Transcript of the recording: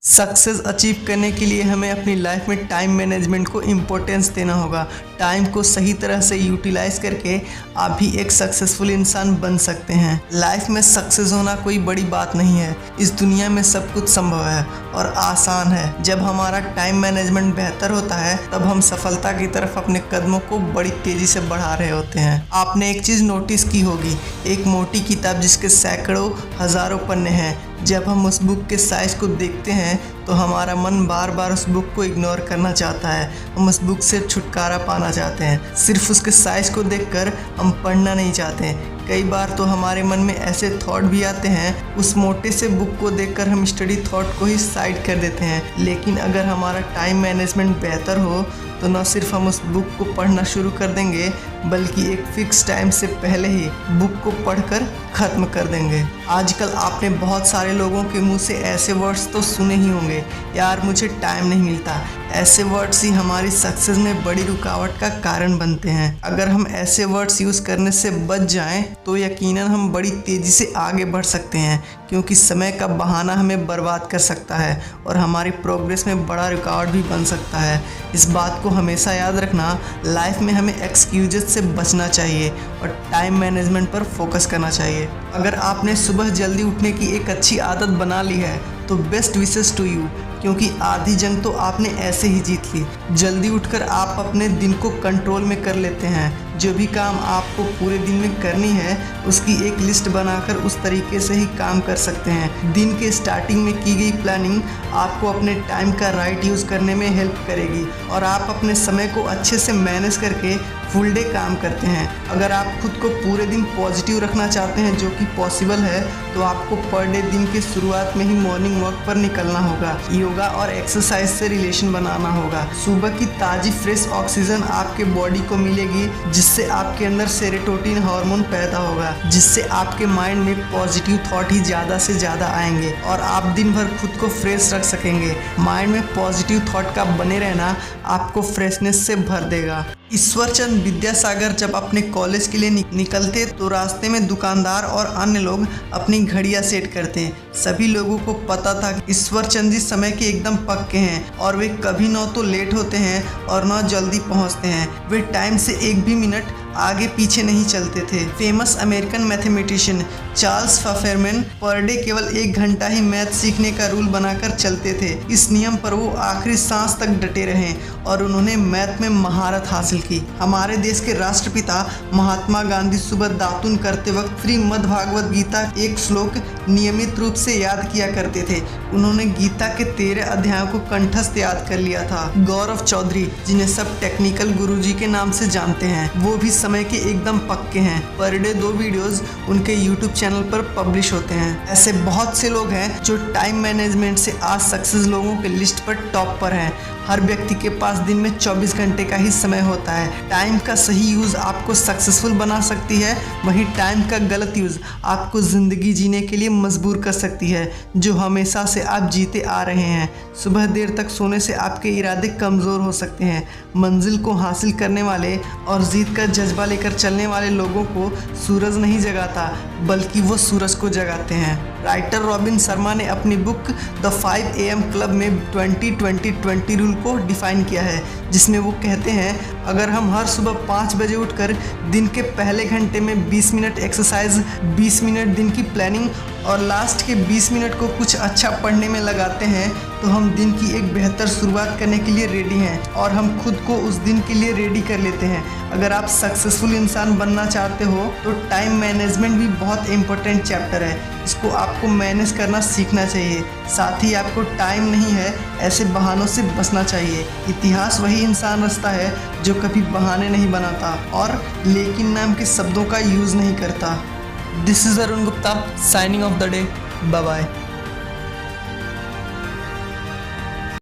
Success achieve करने के लिए हमें अपनी लाइफ में टाइम मैनेजमेंट को इम्पोर्टेंस देना होगा। टाइम को सही तरह से यूटिलाइज करके आप भी एक सक्सेसफुल इंसान बन सकते हैं। लाइफ में सक्सेस होना कोई बड़ी बात नहीं है। इस दुनिया में सब कुछ संभव है और आसान है। जब हमारा टाइम मैनेजमेंट बेहतर होता है तब हम सफलता की तरफ अपने कदमों को बड़ी तेज़ी से बढ़ा रहे होते हैं। आपने एक चीज़ नोटिस की होगी, एक मोटी किताब जिसके सैकड़ों हज़ारों पन्ने हैं। जब हम उस बुक के साइज़ को देखते हैं तो हमारा मन बार बार उस बुक को इग्नोर करना चाहता है। हम उस बुक से छुटकारा पाना चाहते हैं। सिर्फ उसके साइज़ को देखकर हम पढ़ना नहीं चाहते हैं। कई बार तो हमारे मन में ऐसे थॉट भी आते हैं, उस मोटे से बुक को देखकर हम स्टडी थॉट को ही साइड कर देते हैं। लेकिन अगर हमारा टाइम मैनेजमेंट बेहतर हो तो न सिर्फ हम उस बुक को पढ़ना शुरू कर देंगे बल्कि एक फिक्स टाइम से पहले ही बुक को पढ़कर ख़त्म कर देंगे। आजकल आपने बहुत सारे लोगों के मुंह से ऐसे वर्ड्स तो सुने ही होंगे, यार मुझे टाइम नहीं मिलता। ऐसे वर्ड्स ही हमारी सक्सेस में बड़ी रुकावट का कारण बनते हैं। अगर हम ऐसे वर्ड्स यूज़ करने से बच जाएं तो यकीनन हम बड़ी तेज़ी से आगे बढ़ सकते हैं, क्योंकि समय का बहाना हमें बर्बाद कर सकता है और हमारी प्रोग्रेस में बड़ा रुकावट भी बन सकता है। इस बात को हमेशा याद रखना, लाइफ में हमें एक्सक्यूजेस से बचना चाहिए और टाइम मैनेजमेंट पर फोकस करना चाहिए। अगर आपने सुबह जल्दी उठने की एक अच्छी आदत बना ली है तो बेस्ट विशेस टू यू, क्योंकि आधी जंग तो आपने ऐसे ही जीत ली। जल्दी उठकर आप अपने दिन को कंट्रोल में कर लेते हैं। जो भी काम आपको पूरे दिन में करनी है उसकी एक लिस्ट बनाकर उस तरीके से ही काम कर सकते हैं। दिन के स्टार्टिंग में की गई प्लानिंग आपको अपने टाइम का राइट यूज़ करने में हेल्प करेगी और आप अपने समय को अच्छे से मैनेज करके फुल डे काम करते हैं। अगर आप खुद को पूरे दिन पॉजिटिव रखना चाहते हैं, जो कि पॉसिबल है, तो आपको पर डे दिन के शुरुआत में ही मॉर्निंग वॉक पर निकलना होगा। योगा और एक्सरसाइज से रिलेशन बनाना होगा। सुबह की ताज़ी फ्रेश ऑक्सीजन आपके बॉडी को मिलेगी, जिससे आपके अंदर सेरोटोनिन हार्मोन पैदा होगा, जिससे आपके माइंड में पॉजिटिव थॉट ही ज़्यादा से ज़्यादा आएंगे और आप दिन भर खुद को फ्रेश रख सकेंगे। माइंड में पॉजिटिव थॉट का बने रहना आपको फ्रेशनेस से भर देगा। ईश्वरचंद विद्यासागर जब अपने कॉलेज के लिए निकलते तो रास्ते में दुकानदार और अन्य लोग अपनी घड़ियां सेट करते। सभी लोगों को पता था कि ईश्वरचंद जी समय के एकदम पक्के हैं और वे कभी न तो लेट होते हैं और न जल्दी पहुंचते हैं। वे टाइम से एक भी मिनट आगे पीछे नहीं चलते थे। Famous American mathematician Charles Fefferman per day केवल 1 घंटा ही मैथ सीखने का रूल बनाकर चलते थे। इस नियम पर वो आखिरी सांस तक डटे रहे और उन्होंने मैथ में महारत हासिल की। हमारे देश के राष्ट्रपिता महात्मा गांधी सुबह दातुन करते वक्त श्रीमद् भागवत गीता एक श्लोक नियमित रूप से याद किया करते थे। उन्होंने गीता के 13 अध्यायों को कंठस्थ याद कर लिया था। गौरव चौधरी, जिन्हें सब टेक्निकल गुरुजी के नाम से जानते हैं, वो भी समय के एकदम पक्के हैं। पर डे 2 वीडियोस उनके यूट्यूब चैनल पर पब्लिश होते हैं। ऐसे बहुत से लोग हैं जो टाइम मैनेजमेंट से आज सक्सेस लोगों के लिस्ट पर टॉप पर हैं। हर व्यक्ति के पास दिन में 24 घंटे का ही समय होता है। टाइम का सही यूज़ आपको सक्सेसफुल बना सकती है, वहीं टाइम का गलत यूज़ आपको ज़िंदगी जीने के लिए मजबूर कर सकती है, जो हमेशा से आप जीते आ रहे हैं। सुबह देर तक सोने से आपके इरादे कमज़ोर हो सकते हैं। मंजिल को हासिल करने वाले और जीत का जज्बा लेकर चलने वाले लोगों को सूरज नहीं जगाता, बल्कि वो सूरज को जगाते हैं। राइटर रॉबिन शर्मा ने अपनी बुक द 5 AM क्लब में 20-20-20 रूल को डिफ़ाइन किया है, जिसमें वो कहते हैं अगर हम हर सुबह 5 बजे उठकर दिन के पहले घंटे में 20 मिनट एक्सरसाइज, 20 मिनट दिन की प्लानिंग और लास्ट के 20 मिनट को कुछ अच्छा पढ़ने में लगाते हैं तो हम दिन की एक बेहतर शुरुआत करने के लिए रेडी हैं और हम खुद को उस दिन के लिए रेडी कर लेते हैं। अगर आप सक्सेसफुल इंसान बनना चाहते हो तो टाइम मैनेजमेंट भी बहुत इम्पोर्टेंट चैप्टर है। इसको आपको मैनेज करना सीखना चाहिए। साथ ही आपको टाइम नहीं है ऐसे बहानों से बचना चाहिए। इतिहास वही इंसान रचता है जो कभी बहाने नहीं बनाता और लेकिन नाम के शब्दों का यूज़ नहीं करता। This is Arun Gupta, signing off the day. Bye bye.